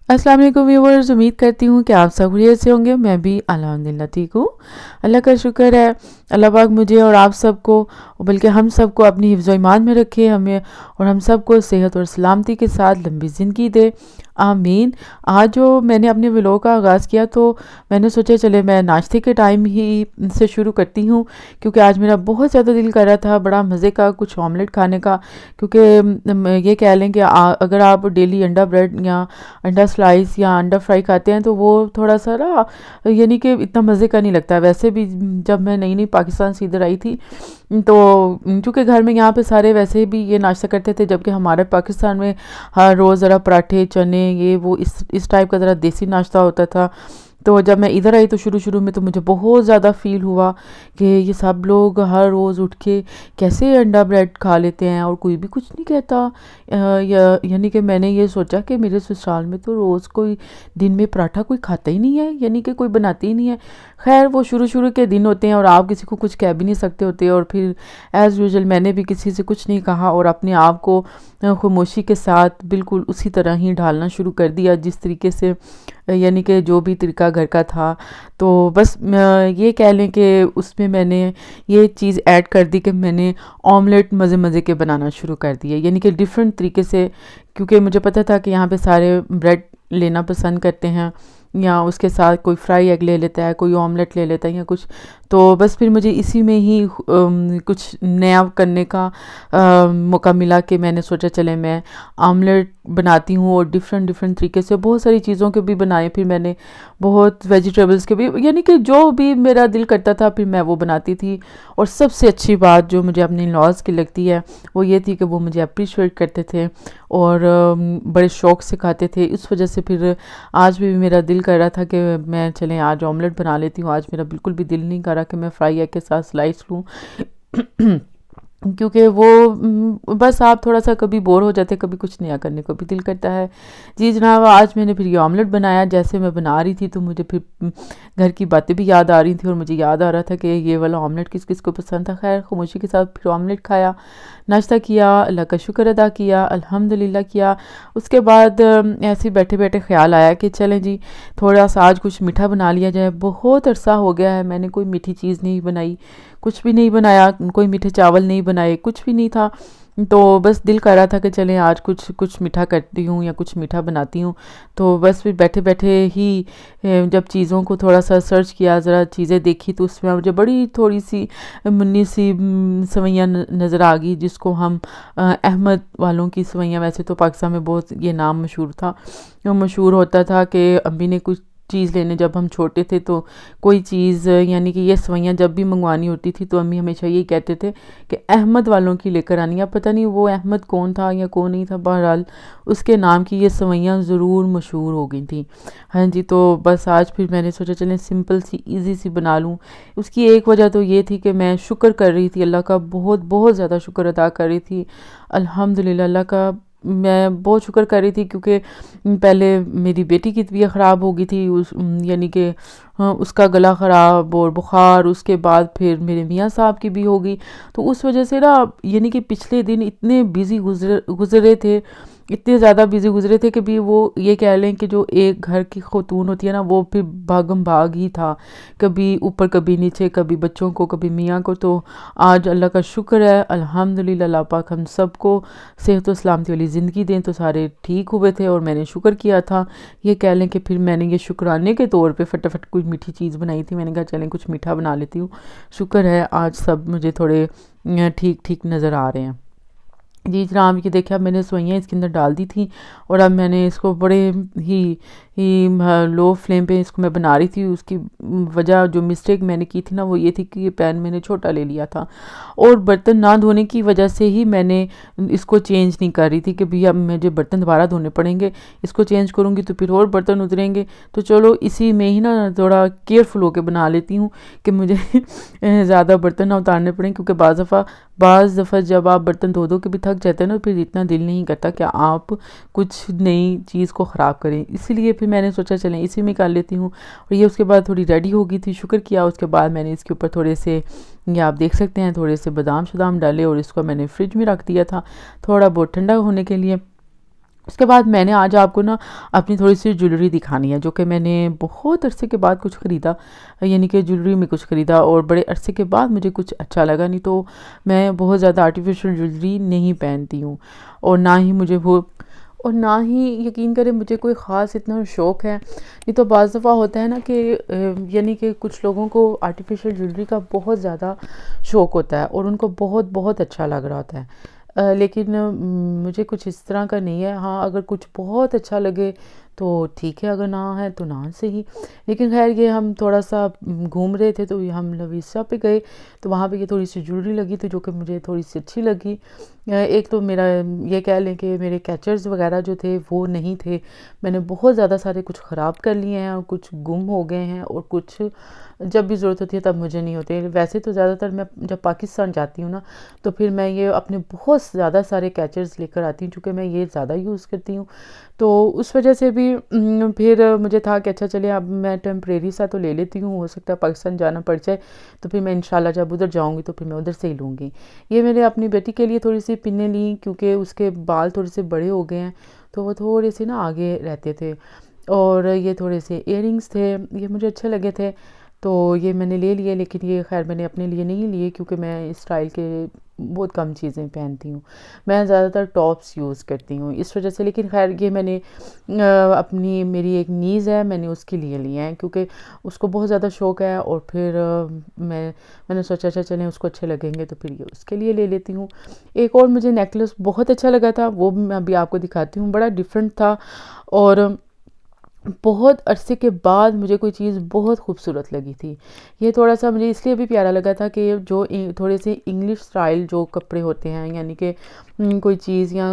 अस्सलाम वालेकुम व्यूअर्स, उम्मीद करती हूँ कि आप सब खैरियत से होंगे। मैं भी अल्हम्दुलिल्लाह ठीक हूँ। अल्लाह का शुक्र है, अल्लाह पाक मुझे और आप सबको, बल्कि हम सबको अपनी हिफ्ज़ व ईमान में रखे हमें, और हम सबको सेहत और सलामती के साथ लंबी ज़िंदगी दे, आमीन। आज जो मैंने अपने व्लॉग का आगाज़ किया तो मैंने सोचा चले मैं नाश्ते के टाइम ही से शुरू करती हूँ, क्योंकि आज मेरा बहुत ज़्यादा दिल कर रहा था बड़ा मज़े का कुछ ऑमलेट खाने का। क्योंकि ये कह लें कि अगर आप डेली अंडा ब्रेड या अंडा स्लाइस या अंडा फ्राई खाते हैं तो वो थोड़ा सा ना, यानी कि इतना मज़े का नहीं लगता। वैसे भी जब मैं नई नई पाकिस्तान से इधर आई थी तो चूँकि घर में यहाँ पे सारे वैसे भी ये नाश्ता करते थे, जबकि हमारे पाकिस्तान में हर रोज़ ज़रा पराठे चने ये वो इस टाइप का ज़रा देसी नाश्ता होता था। तो जब मैं इधर आई तो शुरू शुरू में तो मुझे बहुत ज़्यादा फ़ील हुआ कि ये सब लोग हर रोज़ उठ के कैसे अंडा ब्रेड खा लेते हैं और कोई भी कुछ नहीं कहता। यानी कि मैंने ये सोचा कि मेरे ससुराल में तो रोज़ कोई दिन में पराठा कोई खाता ही नहीं है, यानी कि कोई बनाती ही नहीं है। खैर वो शुरू शुरू के दिन होते हैं और आप किसी को कुछ कह भी नहीं सकते होते, और फिर एज़ यूजुअल मैंने भी किसी से कुछ नहीं कहा और अपने आप को खामोशी के साथ बिल्कुल उसी तरह ही ढालना शुरू कर दिया जिस तरीके से, यानी कि जो भी तरीका घर का था। तो बस ये कह लें कि उसमें मैंने ये चीज़ ऐड कर दी कि मैंने ऑमलेट मज़े मज़े के बनाना शुरू कर दिए, यानी कि डिफरेंट तरीके से। क्योंकि मुझे पता था कि यहाँ पे सारे ब्रेड लेना पसंद करते हैं, या उसके साथ कोई फ्राई एग ले लेता है, कोई ऑमलेट ले लेता है या कुछ। तो बस फिर मुझे इसी में ही कुछ नया करने का मौका मिला कि मैंने सोचा चले मैं आमलेट बनाती हूँ, और डिफरेंट डिफरेंट तरीके से बहुत सारी चीज़ों के भी बनाए। फिर मैंने बहुत वेजिटेबल्स के भी, यानी कि जो भी मेरा दिल करता था फिर मैं वो बनाती थी। और सबसे अच्छी बात जो मुझे अपनी लॉज की लगती है वो ये थी कि वो मुझे अप्रिशिएट करते थे और बड़े शौक़ से खाते थे। इस वजह से फिर आज भी मेरा दिल कर रहा था कि मैं चलें आज ऑमलेट बना लेती हूँ। आज मेरा बिल्कुल भी दिल नहीं कर रहा कि मैं फ्राई एग के साथ स्लाइस लूँ क्योंकि वो बस आप थोड़ा सा कभी बोर हो जाते, कभी कुछ नया करने को भी दिल करता है। जी जनाब, आज मैंने फिर ये ऑमलेट बनाया। जैसे मैं बना रही थी तो मुझे फिर घर की बातें भी याद आ रही थी, और मुझे याद आ रहा था कि ये वाला ऑमलेट किस किस को पसंद था। खैर खामोशी के साथ फिर ऑमलेट खाया, नाश्ता किया, अल्लाह का शुक्र अदा किया, अल्हम्दुलिल्लाह किया। उसके बाद ऐसे ही बैठे बैठे ख्याल आया कि चलें जी थोड़ा सा आज कुछ मीठा बना लिया जाए। बहुत अरसा हो गया है मैंने कोई मीठी चीज़ नहीं बनाई, कुछ भी नहीं बनाया, कोई मीठे चावल नहीं बनाए, कुछ भी नहीं था। तो बस दिल कर रहा था कि चलें आज कुछ कुछ मीठा करती हूँ या कुछ मीठा बनाती हूँ। तो बस फिर बैठे बैठे ही जब चीज़ों को थोड़ा सा सर्च किया, ज़रा चीज़ें देखी, तो उसमें मुझे बड़ी थोड़ी सी मुन्नी सी सवैयाँ नज़र आ गई, जिसको हम अहमद वालों की सवैयाँ, वैसे तो पाकिस्तान में बहुत ये नाम मशहूर था, मशहूर होता था कि अम्मी ने कुछ चीज़ लेने जब हम छोटे थे तो कोई चीज़, यानी कि ये सवैयाँ जब भी मंगवानी होती थी तो अम्मी हमेशा यही कहते थे कि अहमद वालों की लेकर आनी है। पता नहीं वो अहमद कौन था या कौन नहीं था, बहरहाल उसके नाम की ये सवैयाँ ज़रूर मशहूर हो गई थी। हाँ जी, तो बस आज फिर मैंने सोचा चलें सिंपल सी ईज़ी सी बना लूँ। उसकी एक वजह तो ये थी कि मैं शुक्र कर रही थी, अल्लाह का बहुत बहुत ज़्यादा शुक्र अदा कर रही थी। अल्हम्दुलिल्लाह अल्लाह का मैं बहुत शुक्र कर रही थी, क्योंकि पहले मेरी बेटी की तबीयत ख़राब हो गई थी, यानी कि उसका गला ख़राब और बुखार, उसके बाद फिर मेरे मियाँ साहब की भी हो गई। तो उस वजह से ना, यानी कि पिछले दिन इतने बिज़ी गुजरे थे, इतने ज़्यादा बिज़ी गुजरे थे कि भी वो ये कह लें कि जो एक घर की खतून होती है ना, वो फिर भागम भाग ही था, कभी ऊपर कभी नीचे, कभी बच्चों को कभी मियाँ को। तो आज अल्लाह का शुक्र है, अल्हम्दुलिल्लाह, अल्लाह पाक हम सबको सेहत व सलामती वाली ज़िंदगी दें। तो सारे ठीक हुए थे और मैंने शुक्र किया था। ये कह लें कि फिर मैंने ये शुक्राने के तौर पे फटाफट कोई मीठी चीज़ बनाई थी। मैंने कहा चलें कुछ मीठा बना लेती हूँ। शुक्र है आज सब मुझे थोड़े ठीक ठीक नज़र आ रहे हैं। जी जनाब, ये देखिए अब मैंने सवैयाँ इसके अंदर डाल दी थी, और अब मैंने इसको बड़े ही लो फ्लेम पे इसको मैं बना रही थी। उसकी वजह, जो मिस्टेक मैंने की थी ना, वो ये थी कि ये पैन मैंने छोटा ले लिया था, और बर्तन ना धोने की वजह से ही मैंने इसको चेंज नहीं कर रही थी कि भैया मुझे बर्तन दोबारा धोने पड़ेंगे, इसको चेंज करूँगी तो फिर और बर्तन उतरेंगे। तो चलो इसी में ही ना थोड़ा केयरफुल होकर बना लेती हूँ कि मुझे ज़्यादा बर्तन ना उतारने पड़ें, क्योंकि बाज़ दफ़ा जब आप बर्तन धो के भी थक जाते हैं ना, फिर इतना दिल नहीं करता कि आप कुछ नई चीज़ को ख़राब करें। इसीलिए फिर मैंने सोचा चलें इसी में कर लेती हूँ। और ये उसके बाद थोड़ी रेडी हो गई थी, शुक्र किया। उसके बाद मैंने इसके ऊपर थोड़े से, ये आप देख सकते हैं, थोड़े से बादाम शादाम डाले, और इसको मैंने फ्रिज में रख दिया था थोड़ा बहुत ठंडा होने के लिए। اس کے بعد میں نے آج آپ کو نا اپنی تھوڑی سی جویلری دکھانی ہے جو کہ میں نے بہت عرصے کے بعد کچھ خریدا، یعنی کہ جویلری میں کچھ خریدا اور بڑے عرصے کے بعد مجھے کچھ اچھا لگا، نہیں تو میں بہت زیادہ آرٹیفیشل جویلری نہیں پہنتی ہوں، اور نہ ہی مجھے وہ، اور نہ ہی یقین کریں مجھے کوئی خاص اتنا شوق ہے۔ نہیں تو بعض دفعہ ہوتا ہے نا کہ یعنی کہ کچھ لوگوں کو آرٹیفیشل جویلری کا بہت زیادہ شوق ہوتا ہے اور ان کو بہت بہت اچھا لگ رہا ہوتا ہے، لیکن مجھے کچھ اس طرح کا نہیں ہے۔ ہاں اگر کچھ بہت اچھا لگے تو ٹھیک ہے، اگر نہ ہے تو نہ سے ہی۔ لیکن خیر یہ ہم تھوڑا سا گھوم رہے تھے تو ہم لویسا پہ گئے تو وہاں پہ یہ تھوڑی سی جویلری لگی تھی جو کہ مجھے تھوڑی سی اچھی لگی۔ ایک تو میرا یہ کہہ لیں کہ میرے کیچرز وغیرہ جو تھے وہ نہیں تھے، میں نے بہت زیادہ سارے کچھ خراب کر لیے ہیں اور کچھ گم ہو گئے ہیں، اور کچھ جب بھی ضرورت ہوتی ہے تب مجھے نہیں ہوتے۔ ویسے تو زیادہ تر میں جب پاکستان جاتی ہوں نا تو پھر میں یہ اپنے بہت زیادہ سارے کیچرز لے کر آتی ہوں، چونکہ میں یہ زیادہ یوز کرتی ہوں، تو اس وجہ سے بھی پھر مجھے تھا کہ اچھا چلے اب میں ٹیمپریری سا تو لے لیتی ہوں، ہو سکتا ہے پاکستان جانا پڑ جائے تو پھر میں انشاءاللہ جب ادھر جاؤں گی تو پھر میں ادھر سے ہی لوں گی۔ یہ میں نے اپنی بیٹی کے لیے تھوڑی سی پنیں لیں کیونکہ اس کے بال تھوڑے سے بڑے ہو گئے ہیں تو وہ تھوڑے سے نا آگے رہتے تھے، اور یہ تھوڑے سے ایئر رنگز تھے، یہ مجھے اچھے لگے تھے تو یہ میں نے لے لیے، لیکن یہ خیر میں نے اپنے لیے نہیں لیے کیونکہ میں اس اسٹائل کے بہت کم چیزیں پہنتی ہوں، میں زیادہ تر ٹاپس یوز کرتی ہوں اس وجہ سے۔ لیکن خیر یہ میں نے اپنی میری ایک نیز ہے، میں نے اس کے لیے لیے ہیں کیونکہ اس کو بہت زیادہ شوق ہے، اور پھر میں نے سوچا اچھا چلیں اس کو اچھے لگیں گے تو پھر یہ اس کے لیے لے لیتی ہوں۔ ایک اور مجھے نیکلس بہت اچھا لگا تھا، وہ میں ابھی آپ کو دکھاتی ہوں، بڑا ڈیفرنٹ تھا اور بہت عرصے کے بعد مجھے کوئی چیز بہت خوبصورت لگی تھی۔ یہ تھوڑا سا مجھے اس لیے بھی پیارا لگا تھا کہ جو تھوڑے سے انگلش سٹائل جو کپڑے ہوتے ہیں، یعنی کہ کوئی چیز یا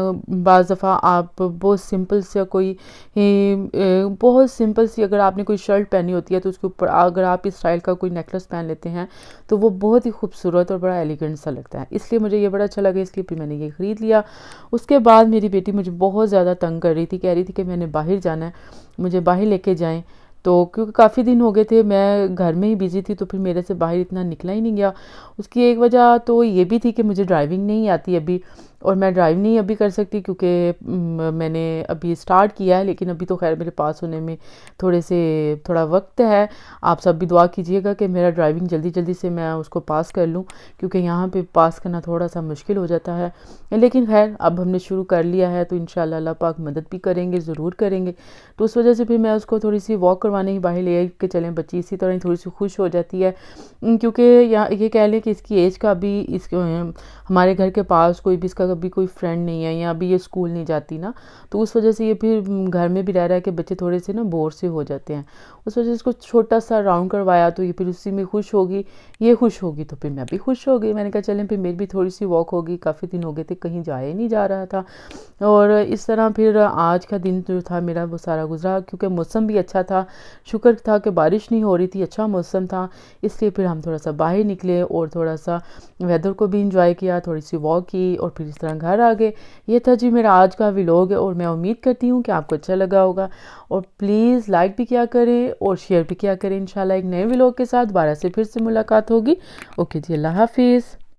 بعض دفعہ آپ بہت سمپل سے کوئی بہت سمپل سی اگر آپ نے کوئی شرٹ پہنی ہوتی ہے تو اس کے اوپر اگر آپ اس سٹائل کا کوئی نیکلس پہن لیتے ہیں تو وہ بہت ہی خوبصورت اور بڑا ایلیگنٹ سا لگتا ہے، اس لیے مجھے یہ بڑا اچھا لگا، اس لیے پھر میں نے یہ خرید لیا۔ اس کے بعد میری بیٹی مجھے بہت زیادہ تنگ کر رہی تھی، کہہ رہی تھی کہ میں نے باہر جانا ہے، مجھے باہر لے کے جائیں، تو کیونکہ کافی دن ہو گئے تھے میں گھر میں ہی بیزی تھی تو پھر میرے سے باہر اتنا نکلا ہی نہیں گیا۔ اس کی ایک وجہ تو یہ بھی تھی کہ مجھے ڈرائیونگ نہیں آتی ابھی، اور میں ڈرائیو نہیں ابھی کر سکتی کیونکہ میں نے ابھی سٹارٹ کیا ہے، لیکن ابھی تو خیر میرے پاس ہونے میں تھوڑا وقت ہے۔ آپ سب بھی دعا کیجئے گا کہ میرا ڈرائیونگ جلدی جلدی سے میں اس کو پاس کر لوں، کیونکہ یہاں پہ پاس کرنا تھوڑا سا مشکل ہو جاتا ہے، لیکن خیر اب ہم نے شروع کر لیا ہے تو انشاءاللہ اللہ پاک مدد بھی کریں گے، ضرور کریں گے۔ تو اس وجہ سے پھر میں اس کو تھوڑی سی واک کروانے ہی باہر لے آئی کہ چلیں بچی اسی طرح ہی تھوڑی سی خوش ہو جاتی ہے، کیونکہ یہ کہہ لیں کہ اس کی ایج کا بھی ہمارے گھر کے پاس کوئی بھی اس کا کبھی کوئی فرینڈ نہیں ہے، یا ابھی یہ اسکول نہیں جاتی نا، تو اس وجہ سے یہ پھر گھر میں بھی رہ رہا ہے کہ بچے تھوڑے سے نا بور سے ہو جاتے ہیں، اس وجہ سے اس کو چھوٹا سا راؤنڈ کروایا تو یہ پھر اسی میں خوش ہوگی، یہ خوش ہوگی تو پھر میں بھی خوش ہوگی۔ میں نے کہا چلیں پھر میری بھی تھوڑی سی واک ہوگی، کافی دن ہو گئے تھے کہیں جایا ہی نہیں جا رہا تھا، اور اس طرح پھر آج کا دن جو تھا میرا وہ سارا گزرا، کیونکہ موسم بھی اچھا تھا، شکر تھا کہ بارش نہیں ہو رہی تھی، اچھا موسم تھا، اس لیے پھر ہم تھوڑا سا باہر نکلے اور تھوڑا سا ویدر کو بھی انجوائے کیا، تھوڑی سی واک کی اور پھر اس طرح گھر آ گئے۔ یہ تھا جی میرا آج کا ولاگ، اور میں امید کرتی ہوں کہ آپ کو اچھا لگا ہوگا، اور پلیز لائک بھی کیا کریں اور شیئر بھی کیا کریں۔ انشاءاللہ ایک نئے ولاگ کے ساتھ دوبارہ سے پھر سے ملاقات ہوگی۔ اوکے جی، اللہ حافظ۔